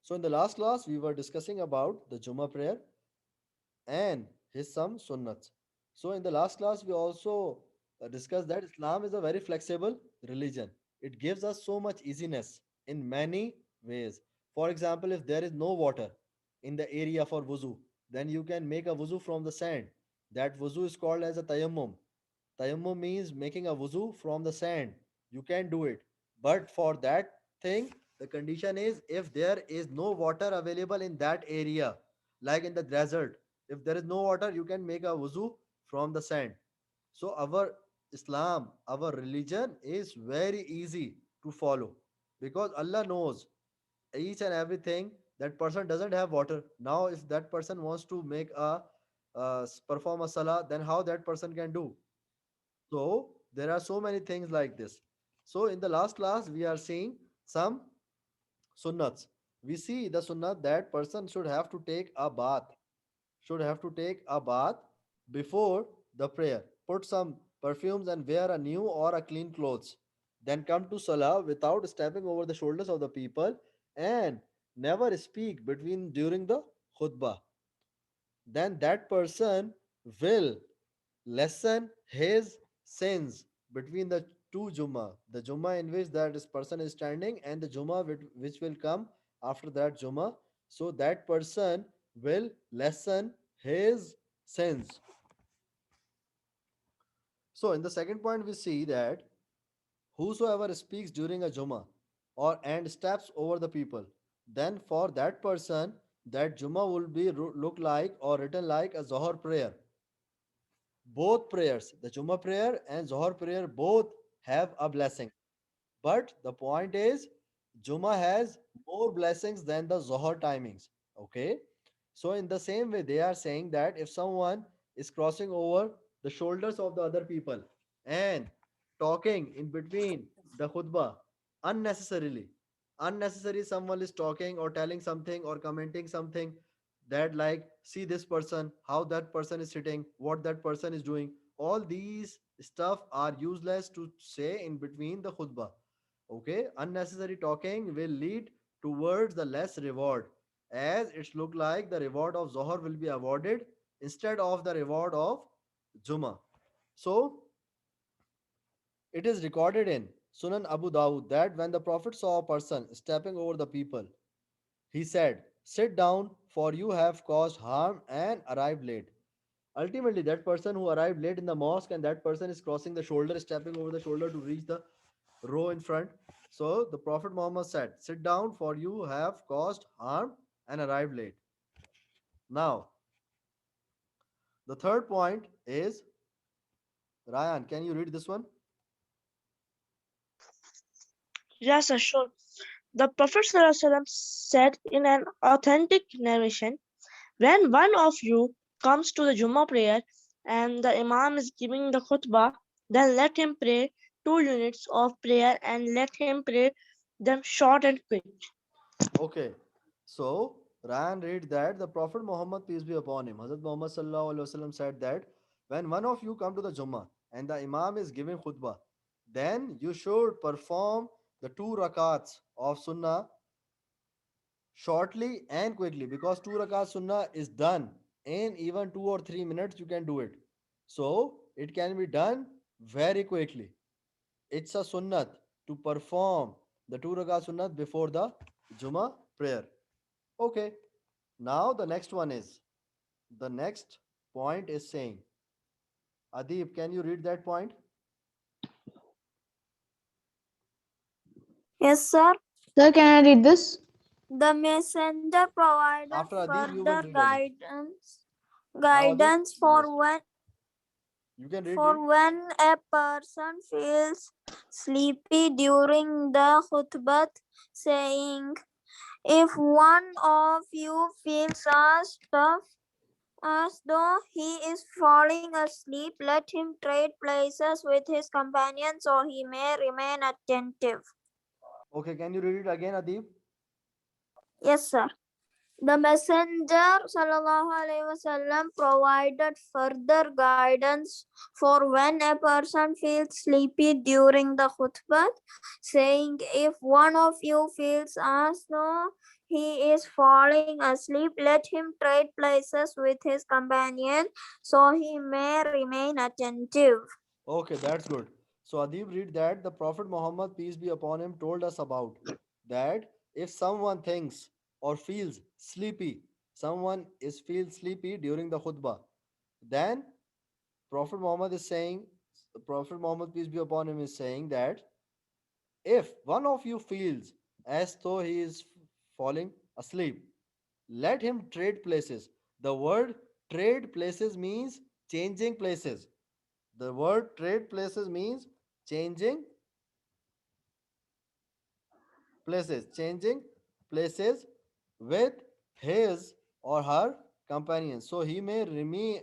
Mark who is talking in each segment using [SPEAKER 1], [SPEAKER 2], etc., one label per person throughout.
[SPEAKER 1] So in the last class, we were discussing about the Jummah prayer and his some sunnats. So in the last class, we also discussed that Islam is a very flexible religion. It gives us so much easiness in many ways. For example, if there is no water in the area for wuzu, then you can make a wuzu from the sand. That wuzu is called as a tayammum. Tayammum means making a wuzu from the sand. You can do it. But for that thing, the condition is if there is no water available in that area, like in the desert, if there is no water, you can make a wuzu from the sand. So our Islam, our religion is very easy to follow because Allah knows each and everything. That person doesn't have water. Now if that person wants to make a perform a salah, then how that person can do? So there are so many things like this. So in the last class, we are seeing some sunnats. We see the sunnat that person should have to take a bath, should have to take a bath before the prayer. Put some perfumes and wear a new or a clean clothes. Then come to salah without stepping over the shoulders of the people and never speak between during the khutbah. Then that person will lessen his sins between the two Jummah. The Jummah in which that this person is standing and the Jummah which will come after that Jummah. So that person will lessen his sins. So in the second point, we see that whosoever speaks during a Jummah or and steps over the people, then for that person, that Jummah will be look like or written like a Zohar prayer. Both prayers, the Jummah prayer and Zohar prayer, both have a blessing. But the point is, Jummah has more blessings than the Zohar timings. Okay? So, in the same way, they are saying that if someone is crossing over the shoulders of the other people and talking in between the khutbah unnecessarily, unnecessary someone is talking or telling something or commenting something that, like, see this person, how that person is sitting, what that person is doing, all these stuff are useless to say in between the khutbah. Okay, unnecessary talking will lead towards the less reward, as it's look like the reward of Zohar will be awarded instead of the reward of Juma. So it is recorded in Sunan Abu Dawud that when the Prophet saw a person stepping over the people, he said, sit down, for you have caused harm and arrived late. Ultimately, that person who arrived late in the mosque and that person is crossing the shoulder, stepping over the shoulder to reach the row in front. So the Prophet Muhammad said, sit down, for you have caused harm and arrived late. Now, the third point is, Ryan, can you read this one?
[SPEAKER 2] Yes, sir, sure. The Prophet ﷺ said in an authentic narration, when one of you comes to the Jummah prayer and the Imam is giving the khutbah, then let him pray 2 units of prayer and let him pray them short and quick.
[SPEAKER 1] Okay. So, Ryan read that the Prophet Muhammad, peace be upon him, Hazrat Muhammad sallallahu alaihi wasallam said that when one of you come to the Jummah and the Imam is giving khutbah, then you should perform the 2 rakats of Sunnah shortly and quickly, because 2 rakat sunnah is done in even 2 or 3 minutes. You can do it, so it can be done very quickly. It's a sunnat to perform the 2 rakat sunnat before the Juma prayer. Okay, now the next one is, the next point is saying, Adib, can you read that point?
[SPEAKER 3] Yes, sir.
[SPEAKER 4] Sir, can I read this?
[SPEAKER 3] The messenger provided
[SPEAKER 1] After Adib you will
[SPEAKER 3] further
[SPEAKER 1] read, Adib. Now Adib,
[SPEAKER 3] guidance
[SPEAKER 1] yes, you can read.
[SPEAKER 3] for when a person feels sleepy during the khutbah, saying, if one of you feels as though he is falling asleep, let him trade places with his companion so he may remain attentive.
[SPEAKER 1] Okay, can you read it again, Adib?
[SPEAKER 3] Yes, sir. The Messenger ﷺ provided further guidance for when a person feels sleepy during the khutbah, saying, if one of you feels as though he is falling asleep, let him trade places with his companion so he may remain attentive.
[SPEAKER 1] Okay, that's good. So Adib read that the Prophet Muhammad, peace be upon him, told us about that if someone thinks or feels sleepy, someone is feels sleepy during the khutbah, then Prophet Muhammad is saying, Prophet Muhammad, peace be upon him, is saying that if one of you feels as though he is falling asleep, let him trade places. The word trade places means changing places. The word trade places means changing changing places with his or her companion. So he may remain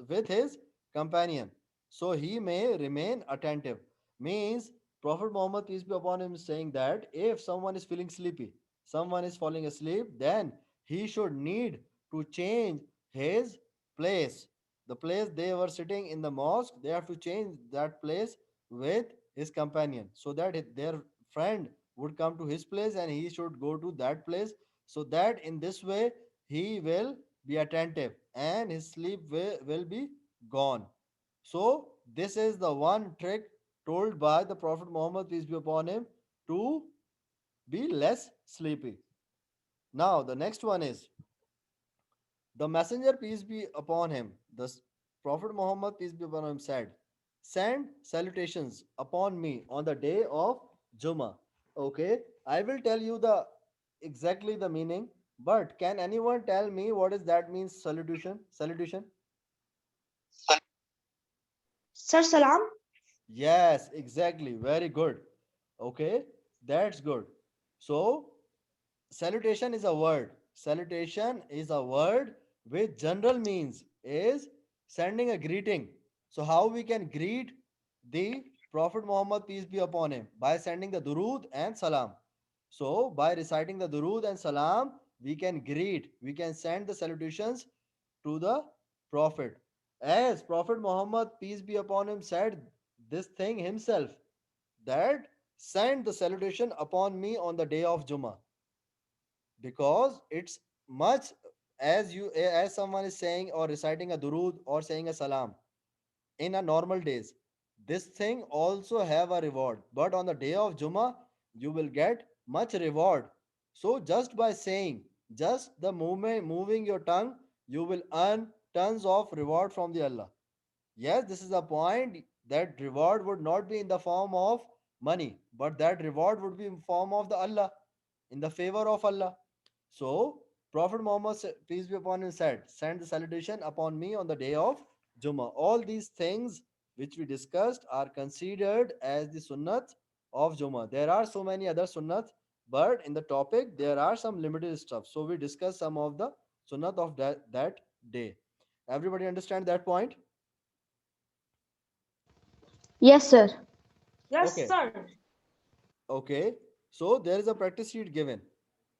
[SPEAKER 1] with his companion. So he may remain attentive. Means Prophet Muhammad, peace be upon him, is saying that if someone is feeling sleepy, someone is falling asleep, then he should need to change his place. The place they were sitting in the mosque, they have to change that place with his companion so that their friend would come to his place and he should go to that place, so that in this way he will be attentive and his sleep will be gone. So this is the one trick told by the Prophet Muhammad, peace be upon him, to be less sleepy. Now the next one is the messenger, peace be upon him, the Prophet Muhammad, peace be upon him, said, send salutations upon me on the day of Jummah. Okay, I will tell you the exactly the meaning, but can anyone tell me what is that means salutation? Salutation?
[SPEAKER 2] Sir Salam.
[SPEAKER 1] Yes, exactly. Very good. Okay, that's good. So salutation is a word. Salutation is a word which general means is sending a greeting. So how we can greet the Prophet Muhammad, peace be upon him, by sending the durood and salam. So by reciting the durood and salam, we can greet, we can send the salutations to the Prophet. As Prophet Muhammad, peace be upon him, said this thing himself, that send the salutation upon me on the day of Jummah, because it's much as you as someone is saying or reciting a durood or saying a salam in a normal days, this thing also have a reward, but on the day of Jummah you will get much reward. So just by saying, just the movement moving your tongue, you will earn tons of reward from the Allah. Yes, this is the point, that reward would not be in the form of money, but that reward would be in form of the Allah, in the favor of Allah. So Prophet Muhammad, peace be upon him, said, send the salutation upon me on the day of Jummah. All these things which we discussed are considered as the sunnat of Jummah. There are so many other sunnat, but in the topic there are some limited stuff. So we discuss some of the sunnat of that day. Everybody understand that point?
[SPEAKER 4] Yes, sir.
[SPEAKER 2] Yes,
[SPEAKER 1] Okay.
[SPEAKER 2] sir.
[SPEAKER 1] Okay. So there is a practice sheet given.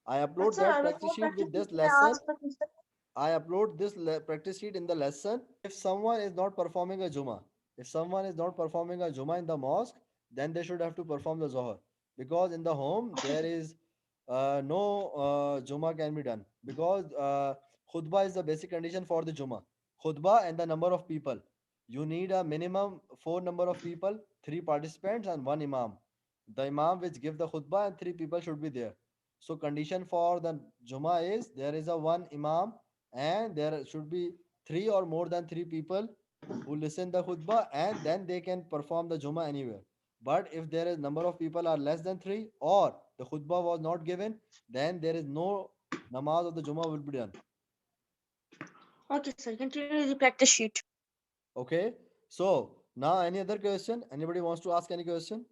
[SPEAKER 1] I
[SPEAKER 2] But
[SPEAKER 1] upload
[SPEAKER 2] sir,
[SPEAKER 1] that practice
[SPEAKER 2] before
[SPEAKER 1] sheet with
[SPEAKER 2] practicing,
[SPEAKER 1] this
[SPEAKER 2] can I
[SPEAKER 1] lesson.
[SPEAKER 2] ask a question?
[SPEAKER 1] I upload this practice sheet in the lesson. If someone is not performing a Juma, if someone is not performing a Juma in the mosque, then they should have to perform the Zohar. Because in the home,
[SPEAKER 2] Okay,
[SPEAKER 1] there is no Juma can be done. Because khutbah is the basic condition for the Juma. Khutbah and the number of people. You need a minimum four number of people, three participants and one imam. The imam which give the khutbah and three people should be there. So condition for the Juma is there is a one imam and there should be three or more than three people who listen the khutbah, and then they can perform the Juma anywhere. But if there is number of people are less than three or the khutbah was not given, then there is no namaz of the Juma will be done.
[SPEAKER 2] okay, sir. Continue the practice sheet.
[SPEAKER 1] Okay. So now any other question? Anybody wants to ask any question?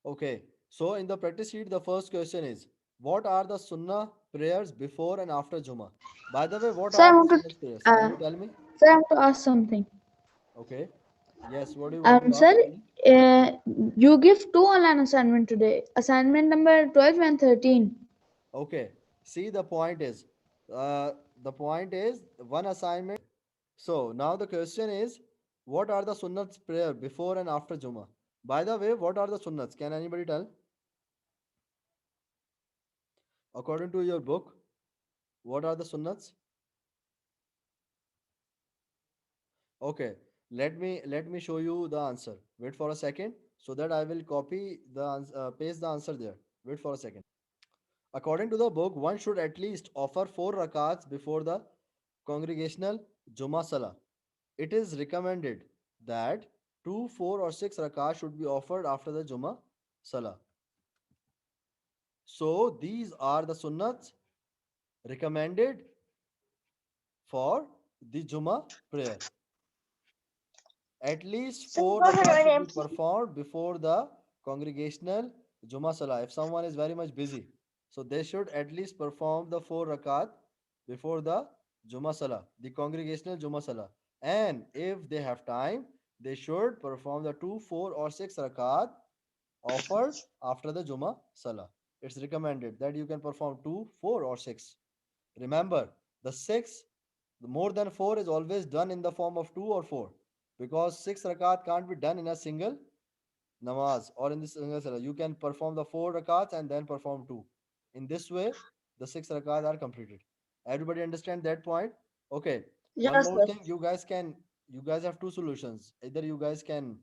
[SPEAKER 1] Okay. So in the practice sheet, the first question is, what are the Sunnah prayers before and after Juma? By the way, what
[SPEAKER 4] Sir,
[SPEAKER 1] are the Sunnah prayers? Can you tell me?
[SPEAKER 4] I want to ask something.
[SPEAKER 1] Okay. Yes, what do you want to ask?
[SPEAKER 4] Sir, you give two online assignment today. Assignment number 12 and 13.
[SPEAKER 1] Okay. See, uh, the point is one assignment. So now the question is, what are the sunnats prayer before and after Juma? By the way, what are the sunnats? Can anybody tell? According to your book, what are the sunnats? Okay, let me show you the answer. Wait for a second, so that I will copy paste the answer there. Wait for a second. According to the book, one should at least offer 4 rakats before the congregational Juma Salah. It is recommended that 2, 4, or 6 rakats should be offered after the Juma Salah. So these are the sunnats recommended for the Juma prayer. At least
[SPEAKER 2] Sir,
[SPEAKER 1] 4
[SPEAKER 2] don't have
[SPEAKER 1] rakats
[SPEAKER 2] any
[SPEAKER 1] should be
[SPEAKER 2] MCQ.
[SPEAKER 1] performed before the congregational Juma Salah. If someone is very much busy, so they should at least perform the 4 rakat before the Juma Salah, the congregational Juma Salah. And if they have time, they should perform the 2, 4, or 6 rakat offered after the Juma Salah. It's recommended that you can perform 2, 4, or 6. Remember, the 6, the more than 4 is always done in the form of 2 or 4, because 6 rakat can't be done in a single namaz or in this single salah. You can perform the 4 rakats and then perform 2. In this way, the 6 rakat are completed. Everybody understand that point? Okay. One
[SPEAKER 2] Yes,
[SPEAKER 1] more
[SPEAKER 2] sir.
[SPEAKER 1] thing, you guys have two solutions. Either you guys can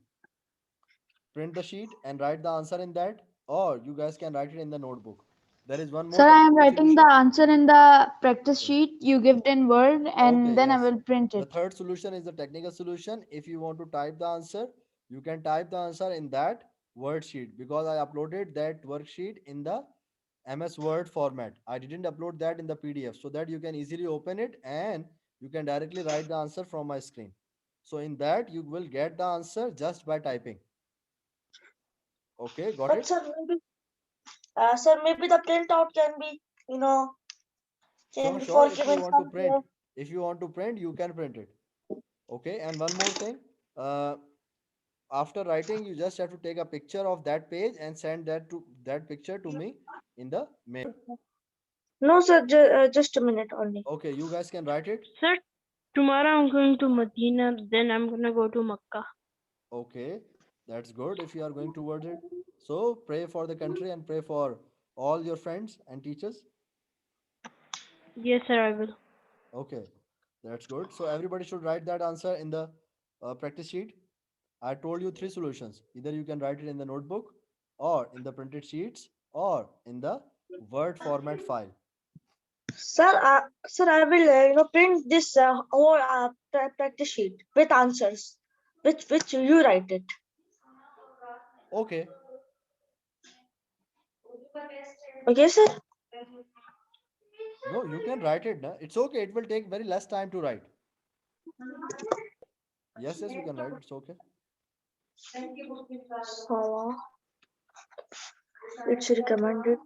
[SPEAKER 1] print the sheet and write the answer in that, or you guys can write it in the notebook. There is one more
[SPEAKER 4] Sir, I am
[SPEAKER 1] technical
[SPEAKER 4] writing
[SPEAKER 1] solution.
[SPEAKER 4] the answer in the practice sheet you give in Word
[SPEAKER 1] Okay,
[SPEAKER 4] and then I
[SPEAKER 1] yes.
[SPEAKER 4] will print
[SPEAKER 1] The
[SPEAKER 4] it.
[SPEAKER 1] third solution is the technical solution. If you want to type the answer, you can type the answer in that worksheet, because I uploaded that worksheet in the MS Word format. I didn't upload that in the PDF, so that you can easily open it and you can directly write the answer from my screen. So in that you will get the answer just by typing. Okay, got
[SPEAKER 2] But
[SPEAKER 1] it?
[SPEAKER 2] sir, maybe the printout can be, you know,
[SPEAKER 1] Sure,
[SPEAKER 2] can
[SPEAKER 1] sure.
[SPEAKER 2] before
[SPEAKER 1] If you
[SPEAKER 2] giving
[SPEAKER 1] want to print,
[SPEAKER 2] somewhere.
[SPEAKER 1] you can print it. Okay, and one more thing. Uh, After writing, you just have to take a picture of that page and send that picture to me in the mail.
[SPEAKER 2] No, sir, just a minute only.
[SPEAKER 1] Okay, you guys can write it.
[SPEAKER 5] Sir, tomorrow I'm going to Medina, then I'm gonna go to Makkah.
[SPEAKER 1] Okay, that's good if you are going towards it. So pray for the country and pray for all your friends and teachers.
[SPEAKER 5] Yes, sir, I will.
[SPEAKER 1] Okay, that's good. So everybody should write that answer in the practice sheet. I told you three solutions. Either you can write it in the notebook, or in the printed sheets, or in the Word format file.
[SPEAKER 2] Sir, I will, print this whole practice sheet with answers, which you write it.
[SPEAKER 1] Okay,
[SPEAKER 2] Okay, sir.
[SPEAKER 1] no, you can write it. Na? It's okay. It will take very less time to write. Yes, yes, you can write. It's okay.
[SPEAKER 2] So, it's recommended.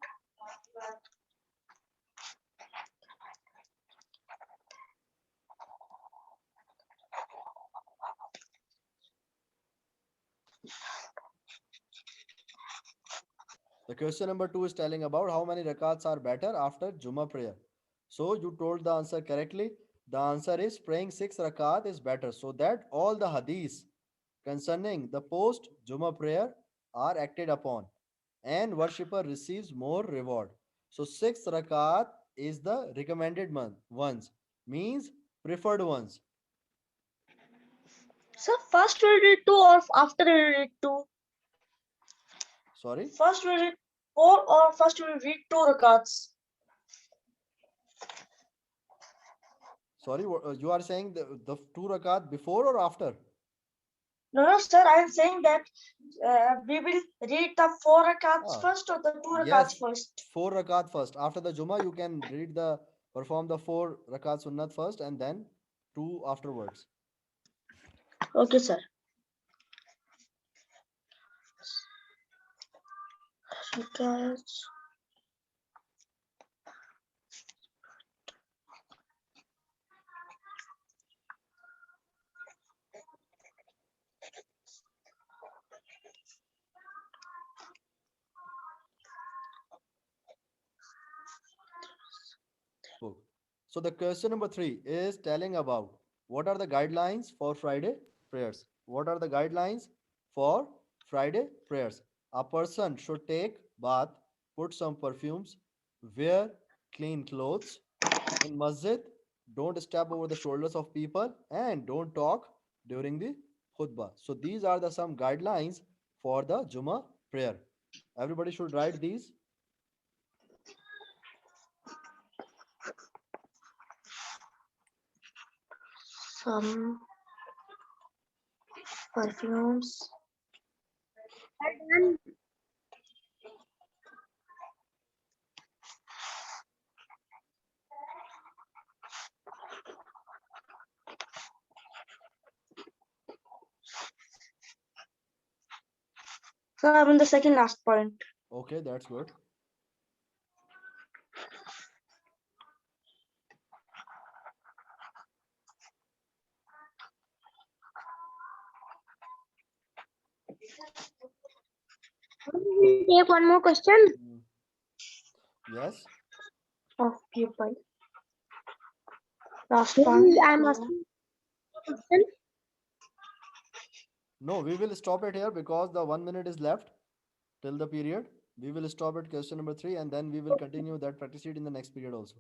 [SPEAKER 1] The question number 2 is telling about how many rakats are better after Juma prayer. So you told the answer correctly. The answer is praying 6 rakat is better, so that all the hadiths concerning the post Juma prayer are acted upon, and worshipper receives more reward. So 6 rakat is the recommended ones, means preferred ones.
[SPEAKER 2] So first we read two or after we read two?
[SPEAKER 1] Sorry.
[SPEAKER 2] First we read four or first we read two rakats?
[SPEAKER 1] Sorry, you are saying the 2 rakat before or after?
[SPEAKER 2] No, sir, I am saying that we will read the four rakats
[SPEAKER 1] Ah,
[SPEAKER 2] first or the two
[SPEAKER 1] yes,
[SPEAKER 2] rakats first.
[SPEAKER 1] 4 rakat first. After the Juma, you can perform the 4 rakat sunnat first and then two afterwards.
[SPEAKER 2] Okay, sir. Rakats.
[SPEAKER 1] book. So the question number 3 is telling about what are the guidelines for Friday prayers. What are the guidelines for Friday prayers? A person should take bath, put some perfumes, wear clean clothes. In masjid, don't step over the shoulders of people and don't talk during the khutbah. So these are the some guidelines for the Jummah prayer. Everybody should write these.
[SPEAKER 2] Some perfumes. So I'm in the second last point.
[SPEAKER 1] Okay, that's good.
[SPEAKER 5] Take one more question.
[SPEAKER 1] Mm. Yes.
[SPEAKER 2] Of people. Last one.
[SPEAKER 5] I'm asking question.
[SPEAKER 1] No, we will stop it here because the 1 minute is left till the period. We will stop at question number 3 and then we will continue that practice sheet in the next period also.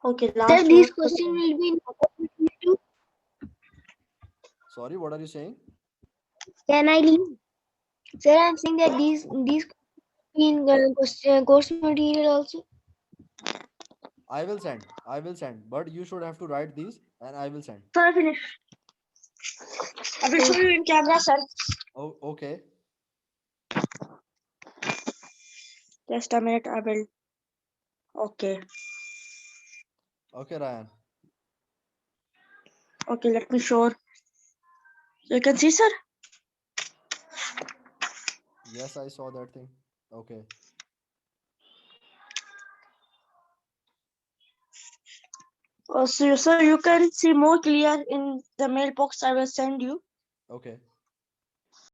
[SPEAKER 2] Okay,
[SPEAKER 5] Sir,
[SPEAKER 2] last
[SPEAKER 5] these
[SPEAKER 2] one.
[SPEAKER 5] questions will be in opportunity.
[SPEAKER 1] Sorry, what are you saying?
[SPEAKER 5] Can I leave? Sir, I'm saying that these in course material also.
[SPEAKER 1] I will send. I will send. But you should have to write these and I will send.
[SPEAKER 2] So I finished. I will show you in camera, sir.
[SPEAKER 1] Oh, okay.
[SPEAKER 2] Just a minute, I will. Okay.
[SPEAKER 1] Okay, Ryan.
[SPEAKER 2] Okay, let me show. So you can see, sir.
[SPEAKER 1] Yes, I saw that thing. Okay.
[SPEAKER 2] So, sir, you can see more clear in the mailbox I will send you.
[SPEAKER 1] Okay.